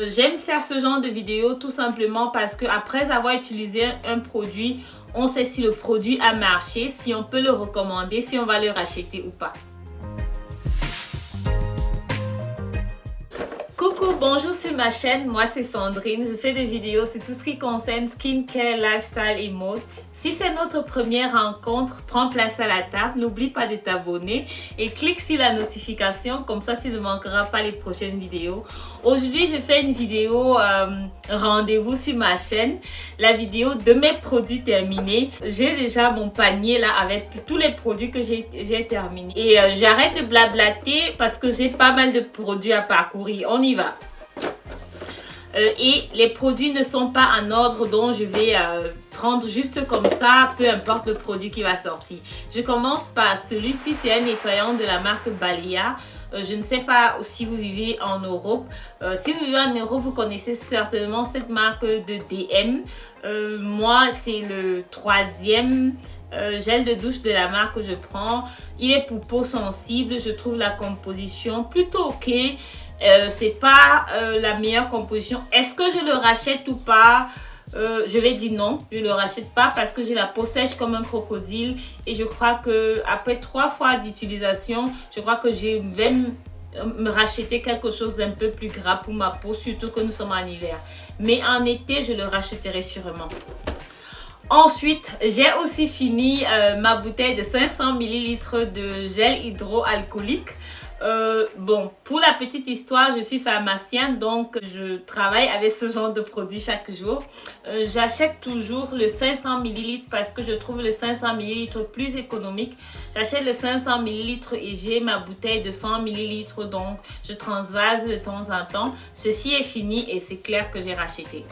J'aime faire ce genre de vidéo tout simplement parce que après avoir utilisé un produit, on sait si le produit a marché, si on peut le recommander, si on va le racheter ou pas. Coucou, bonjour sur ma chaîne, moi c'est Sandrine, je fais des vidéos sur tout ce qui concerne skincare, lifestyle et mode. Si c'est notre première rencontre, prends place à la table, n'oublie pas de t'abonner et clique sur la notification, comme ça tu ne manqueras pas les prochaines vidéos. Aujourd'hui je fais une vidéo rendez-vous sur ma chaîne, la vidéo de mes produits terminés. J'ai déjà mon panier là avec tous les produits que j'ai terminés. Et j'arrête de blablater parce que j'ai pas mal de produits à parcourir, on y va. Et les produits ne sont pas en ordre, donc je vais prendre juste comme ça, peu importe le produit qui va sortir. Je commence par celui-ci, c'est un nettoyant de la marque Balea. Je ne sais pas si vous vivez en Europe. Si vous vivez en Europe, vous connaissez certainement cette marque de DM. Moi, c'est le troisième gel de douche de la marque que je prends. Il est pour peau sensible. Je trouve la composition plutôt ok. C'est pas la meilleure composition. Est-ce que je le rachète ou pas? Je vais dire non, je le rachète pas parce que j'ai la peau sèche comme un crocodile et je crois que après 3 fois d'utilisation, je crois que je vais me racheter quelque chose d'un peu plus gras pour ma peau, surtout que nous sommes en hiver. Mais en été, je le rachèterai sûrement. Ensuite, j'ai aussi fini ma bouteille de 500 ml de gel hydroalcoolique. Bon, pour la petite histoire, je suis pharmacienne, donc je travaille avec ce genre de produit chaque jour. J'achète toujours le 500 ml parce que je trouve le 500 ml plus économique. J'achète le 500 ml et j'ai ma bouteille de 100 ml, donc je transvase de temps en temps. Ceci est fini et c'est clair que j'ai racheté.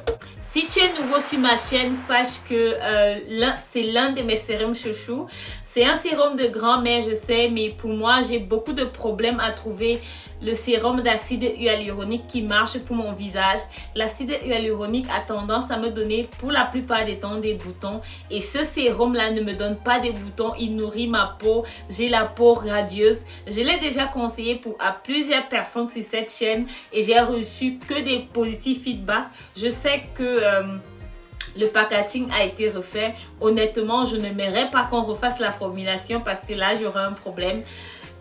Si tu es nouveau sur ma chaîne, sache que c'est l'un de mes sérums chouchou. C'est un sérum de grand-mère, je sais, mais pour moi, j'ai beaucoup de problèmes à trouver le sérum d'acide hyaluronique qui marche pour mon visage. L'acide hyaluronique a tendance à me donner pour la plupart des temps des boutons. Et ce sérum-là ne me donne pas des boutons, il nourrit ma peau. J'ai la peau radieuse. Je l'ai déjà conseillé à plusieurs personnes sur cette chaîne et j'ai reçu que des positifs feedbacks. Je sais que le packaging a été refait. Honnêtement, je n'aimerais pas qu'on refasse la formulation parce que là, j'aurai un problème.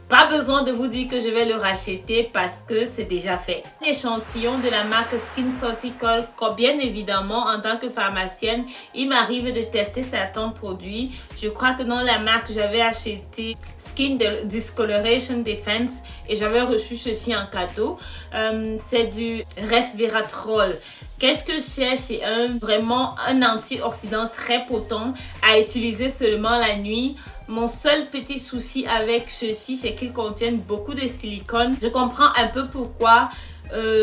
Pas besoin de vous dire que je vais le racheter parce que c'est déjà fait. Un échantillon de la marque SkinCeuticals, bien évidemment, en tant que pharmacienne, il m'arrive de tester certains produits. Je crois que dans la marque, j'avais acheté Skin Discoloration Defense et j'avais reçu ceci en cadeau. C'est du resveratrol. Qu'est-ce que c'est? C'est vraiment un antioxydant très potent à utiliser seulement la nuit. Mon seul petit souci avec ceci, c'est qu'il contient beaucoup de silicone. Je comprends un peu pourquoi.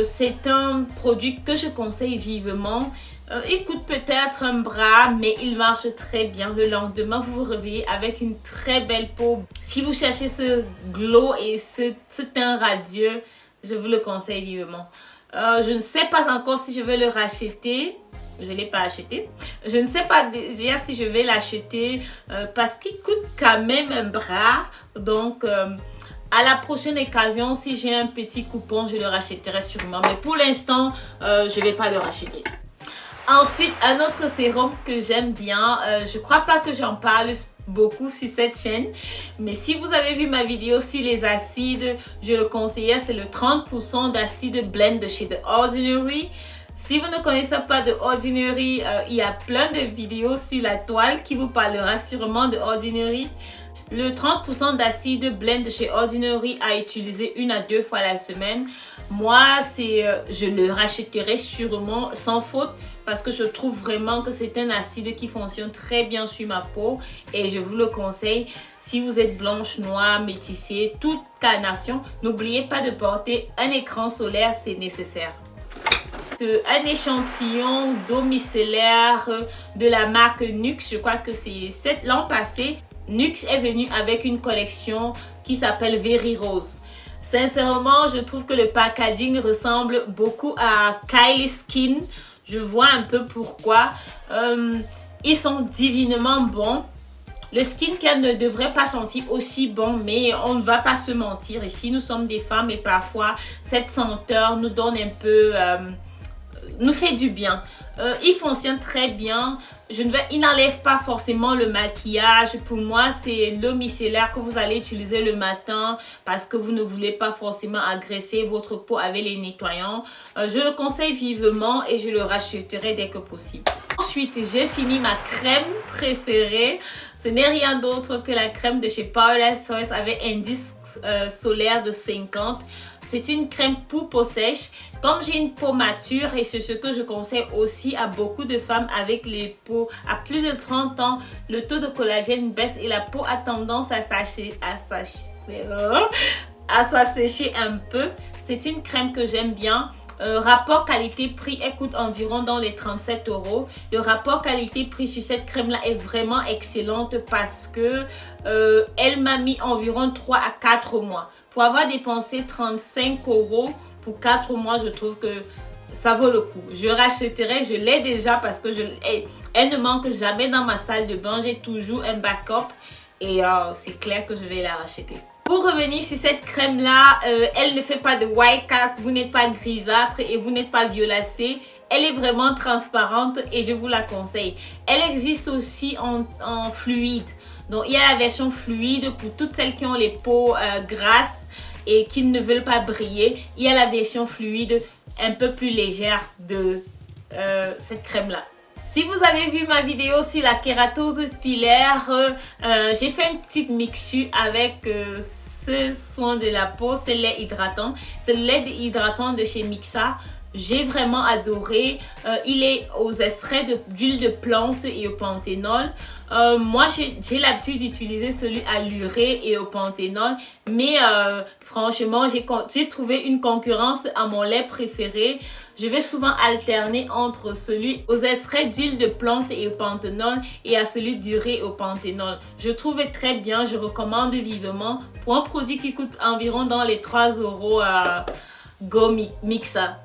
C'est un produit que je conseille vivement. Il coûte peut-être un bras, mais il marche très bien. Le lendemain, vous vous réveillez avec une très belle peau. Si vous cherchez ce glow et ce teint radieux, je vous le conseille vivement. Je ne sais pas encore si je vais le racheter. Je ne l'ai pas acheté. Je ne sais pas déjà si je vais l'acheter parce qu'il coûte quand même un bras. Donc, à la prochaine occasion, si j'ai un petit coupon, je le rachèterai sûrement. Mais pour l'instant, je ne vais pas le racheter. Ensuite, un autre sérum que j'aime bien. Je ne crois pas que j'en parle beaucoup sur cette chaîne, mais si vous avez vu ma vidéo sur les acides, je le conseillais, c'est le 30% d'acide blend de chez The Ordinary. Si vous ne connaissez pas The Ordinary, il y a plein de vidéos sur la toile qui vous parlera sûrement de Ordinary. Le 30% d'acide blend de chez Ordinary à utiliser 1 à 2 fois la semaine. Moi, je le rachèterai sûrement sans faute parce que je trouve vraiment que c'est un acide qui fonctionne très bien sur ma peau et je vous le conseille. Si vous êtes blanche, noire, métissée, toute carnation, n'oubliez pas de porter un écran solaire, c'est nécessaire. Un échantillon d'eau micellaire de la marque Nux, je crois que c'est l'an passé. Nux est venu avec une collection qui s'appelle Very Rose. Sincèrement, je trouve que le packaging ressemble beaucoup à Kylie Skin. Je vois un peu pourquoi. Ils sont divinement bons. Le skincare ne devrait pas sentir aussi bon, mais on ne va pas se mentir. Ici, nous sommes des femmes et parfois, cette senteur nous donne un peu nous fait du bien. Il fonctionne très bien. Il n'enlève pas forcément le maquillage. Pour moi, c'est le micellaire que vous allez utiliser le matin parce que vous ne voulez pas forcément agresser votre peau avec les nettoyants. Je le conseille vivement et je le rachèterai dès que possible. Ensuite, j'ai fini ma crème préférée. Ce n'est rien d'autre que la crème de chez Paula's Choice avec indice solaire de 50. C'est une crème pour peau sèche. Comme j'ai une peau mature et c'est ce que je conseille aussi à beaucoup de femmes avec les peaux à plus de 30 ans, le taux de collagène baisse et la peau a tendance à s'assécher un peu. C'est une crème que j'aime bien. Rapport qualité-prix, elle coûte environ dans les 37 €. Le rapport qualité-prix sur cette crème-là est vraiment excellente parce que elle m'a mis environ 3 à 4 mois. Pour avoir dépensé 35 € pour 4 mois, je trouve que ça vaut le coup. Je rachèterai, je l'ai déjà parce que elle ne manque jamais dans ma salle de bain. J'ai toujours un backup et c'est clair que je vais la racheter. Pour revenir sur cette crème là, elle ne fait pas de white cast, vous n'êtes pas grisâtre et vous n'êtes pas violacé. Elle est vraiment transparente et je vous la conseille. Elle existe aussi en fluide. Donc il y a la version fluide pour toutes celles qui ont les peaux grasses et qui ne veulent pas briller. Il y a la version fluide un peu plus légère de cette crème là. Si vous avez vu ma vidéo sur la kératose pilaire, j'ai fait une petite mixture avec ce soin de la peau, c'est le lait hydratant. C'est le lait hydratant de chez Mixa. J'ai vraiment adoré. Il est aux extraits d'huile de plante et au panthénol. Moi, j'ai l'habitude d'utiliser celui à l'urée et au panthénol. Mais franchement, j'ai trouvé une concurrence à mon lait préféré. Je vais souvent alterner entre celui aux extraits d'huile de plante et au panthénol et à celui d'urée et au panthénol. Je trouve très bien, je recommande vivement. Pour un produit qui coûte environ dans les 3 € à Go Mixa.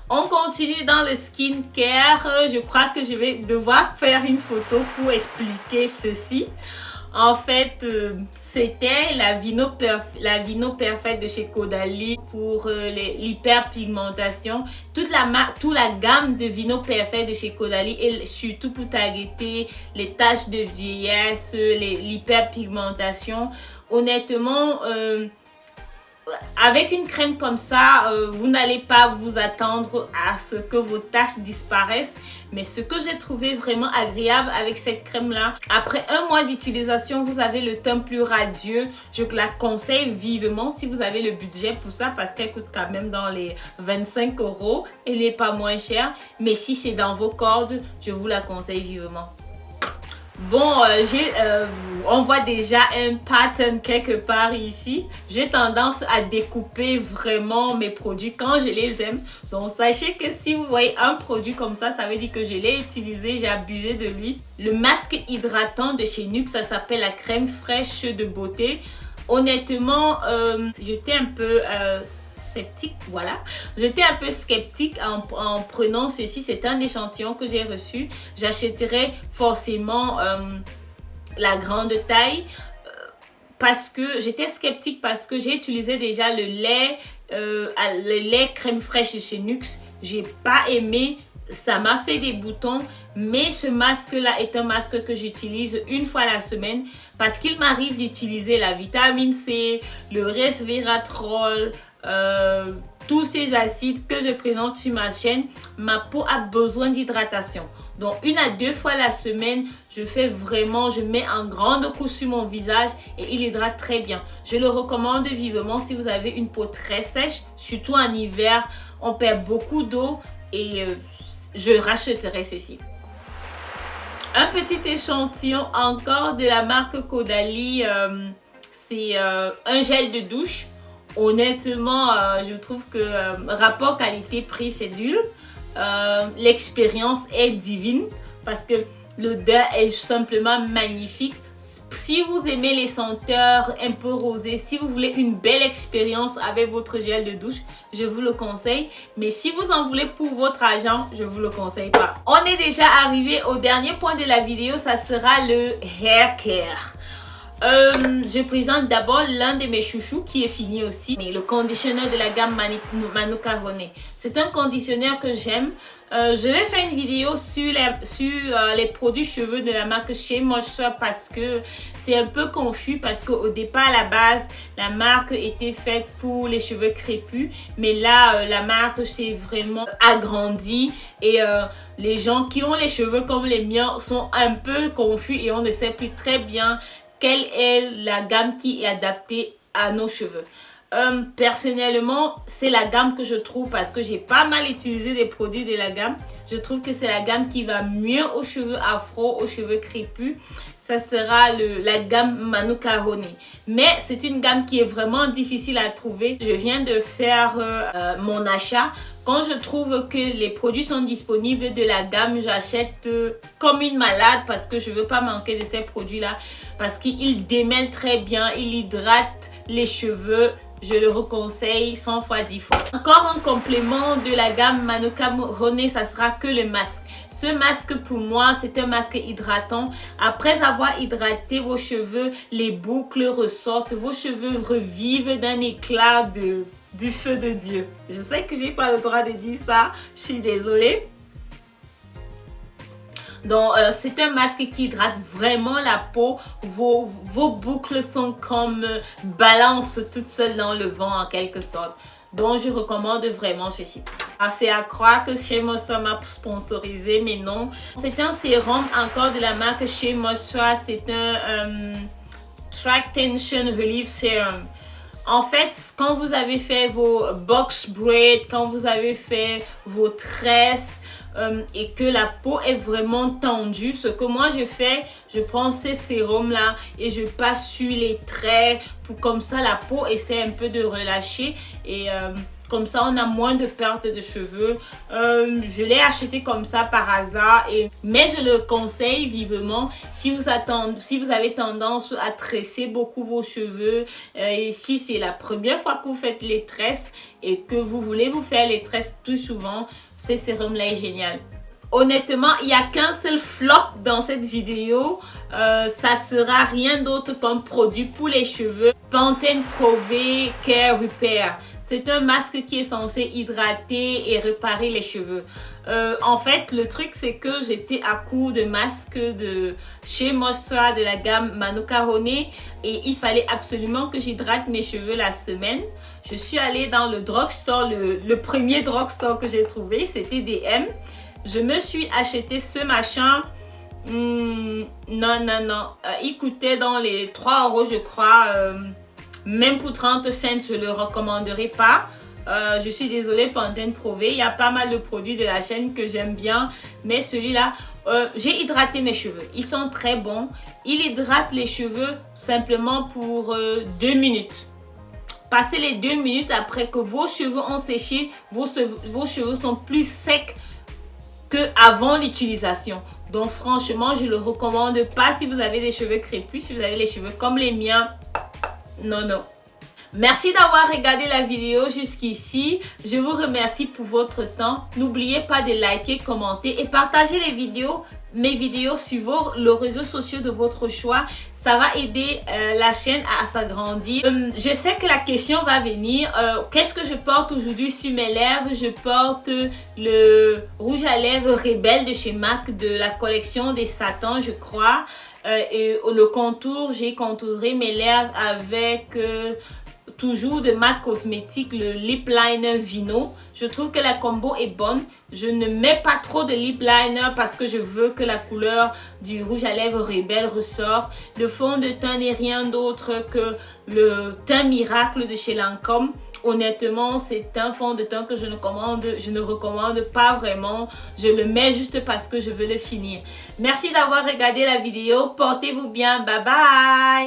On continue dans le skincare. Je crois que je vais devoir faire une photo pour expliquer ceci. En fait, c'était la Vino Perfect de chez Caudalie pour l'hyperpigmentation. Toute la gamme de Vino Perfect de chez Caudalie et surtout pour targeter les taches de vieillesse, l'hyperpigmentation. Honnêtement, avec une crème comme ça, vous n'allez pas vous attendre à ce que vos taches disparaissent. Mais ce que j'ai trouvé vraiment agréable avec cette crème là, après un mois d'utilisation, vous avez le teint plus radieux. Je la conseille vivement si vous avez le budget pour ça parce qu'elle coûte quand même dans les 25 €. Elle n'est pas moins chère. Mais si c'est dans vos cordes, je vous la conseille vivement. Bon, on voit déjà un pattern quelque part ici. J'ai tendance à découper vraiment mes produits quand je les aime. Donc, sachez que si vous voyez un produit comme ça veut dire que je l'ai utilisé, j'ai abusé de lui. Le masque hydratant de chez NYX, ça s'appelle la crème fraîche de beauté. Honnêtement, j'étais un peu sceptique, voilà. J'étais un peu sceptique en prenant ceci. C'est un échantillon que j'ai reçu. J'achèterai forcément la grande taille parce que j'étais sceptique parce que j'ai utilisé déjà le lait crème fraîche chez NYX. J'ai pas aimé. Ça m'a fait des boutons, mais ce masque-là est un masque que j'utilise une fois la semaine parce qu'il m'arrive d'utiliser la vitamine C, le resveratrol, tous ces acides que je présente sur ma chaîne. Ma peau a besoin d'hydratation. Donc, 1 à 2 fois la semaine, je mets un grand coup sur mon visage et il hydrate très bien. Je le recommande vivement si vous avez une peau très sèche, surtout en hiver, on perd beaucoup d'eau et je rachèterai ceci. Un petit échantillon encore de la marque Caudalie, c'est un gel de douche. Honnêtement, je trouve que rapport qualité-prix, c'est nul. L'expérience est divine parce que l'odeur est simplement magnifique. Si vous aimez les senteurs un peu rosées, si vous voulez une belle expérience avec votre gel de douche, je vous le conseille. Mais si vous en voulez pour votre argent, je vous le conseille pas. On est déjà arrivé au dernier point de la vidéo, ça sera le hair care. Je présente d'abord l'un de mes chouchous qui est fini aussi, le conditionneur de la gamme Manuka Honey. C'est un conditionneur que j'aime. Je vais faire une vidéo sur les produits cheveux de la marque Shea Moisture parce que c'est un peu confus, parce qu'au départ à la base la marque était faite pour les cheveux crépus, mais là la marque s'est vraiment agrandie et les gens qui ont les cheveux comme les miens sont un peu confus et on ne sait plus très bien quelle est la gamme qui est adaptée à nos cheveux. Personnellement, c'est la gamme que je trouve, parce que j'ai pas mal utilisé des produits de la gamme. Je trouve que c'est la gamme qui va mieux aux cheveux afro, aux cheveux crépus. Ça sera la gamme Manuka Honey. Mais c'est une gamme qui est vraiment difficile à trouver. Je viens de faire mon achat. Quand je trouve que les produits sont disponibles de la gamme, j'achète comme une malade parce que je ne veux pas manquer de ces produits-là. Parce qu'ils démêlent très bien, ils hydratent les cheveux. Je le reconseille 100 fois 10 fois. Encore un complément de la gamme Manuka Honey, ça sera que le masque. Ce masque pour moi, c'est un masque hydratant. Après avoir hydraté vos cheveux, les boucles ressortent, vos cheveux revivent d'un éclat du feu de Dieu. Je sais que j'ai pas le droit de dire ça, je suis désolée. Donc c'est un masque qui hydrate vraiment la peau. Vos boucles sont comme balance toutes seules dans le vent en quelque sorte. Donc je recommande vraiment ceci. C'est à croire que Shea Moisture m'a sponsorisé, mais non. C'est un sérum encore de la marque Shea Moisture. C'est un Track Tension Relief Serum. En fait, quand vous avez fait vos box braids, quand vous avez fait vos tresses et que la peau est vraiment tendue, ce que moi je fais, je prends ces sérums là et je passe sur les traits pour comme ça la peau essaie un peu de relâcher et comme ça on a moins de perte de cheveux. Je l'ai acheté comme ça par hasard, mais je le conseille vivement si vous avez tendance à tresser beaucoup vos cheveux et si c'est la première fois que vous faites les tresses et que vous voulez vous faire les tresses plus souvent, ce sérum là est génial. Honnêtement, il n'y a qu'un seul flop dans cette vidéo. Ça sera rien d'autre qu'un produit pour les cheveux. Pantene Pro V Care Repair. C'est un masque qui est censé hydrater et réparer les cheveux. En fait, le truc, c'est que j'étais à court de masques de Shea Moisture de la gamme Manuka Honey et il fallait absolument que j'hydrate mes cheveux la semaine. Je suis allée dans le drugstore, le premier drugstore que j'ai trouvé, c'était DM. Je me suis acheté ce machin. Non. Il coûtait dans les 3 € je crois. Même pour 30 cents, je ne le recommanderais pas. Je suis désolée, Pantene Pro V. Il y a pas mal de produits de la chaîne que j'aime bien. Mais celui-là, j'ai hydraté mes cheveux. Ils sont très bons. Il hydrate les cheveux simplement pour 2 minutes. Passez les 2 minutes après que vos cheveux ont séché, vos cheveux sont plus secs qu'avant l'utilisation. Donc franchement, je ne le recommande pas si vous avez des cheveux crépus, si vous avez les cheveux comme les miens. Non. Merci d'avoir regardé la vidéo jusqu'ici. Je vous remercie pour votre temps. N'oubliez pas de liker, commenter et partager mes vidéos sur les réseaux sociaux de votre choix. Ça va aider la chaîne à s'agrandir. Je sais que la question va venir. Qu'est-ce que je porte aujourd'hui sur mes lèvres? Je porte le rouge à lèvres Rebelle de chez MAC de la collection des satans, je crois. Et le contour, j'ai contouré mes lèvres avec toujours de MAC Cosmétiques, le lip liner Vino. Je trouve que la combo est bonne. Je ne mets pas trop de lip liner parce que je veux que la couleur du rouge à lèvres Rebelle ressort. Le fond de teint n'est rien d'autre que le teint miracle de chez Lancôme. Honnêtement, c'est un fond de teint que je ne recommande pas vraiment. Je le mets juste parce que je veux le finir. Merci d'avoir regardé la vidéo. Portez-vous bien. Bye bye.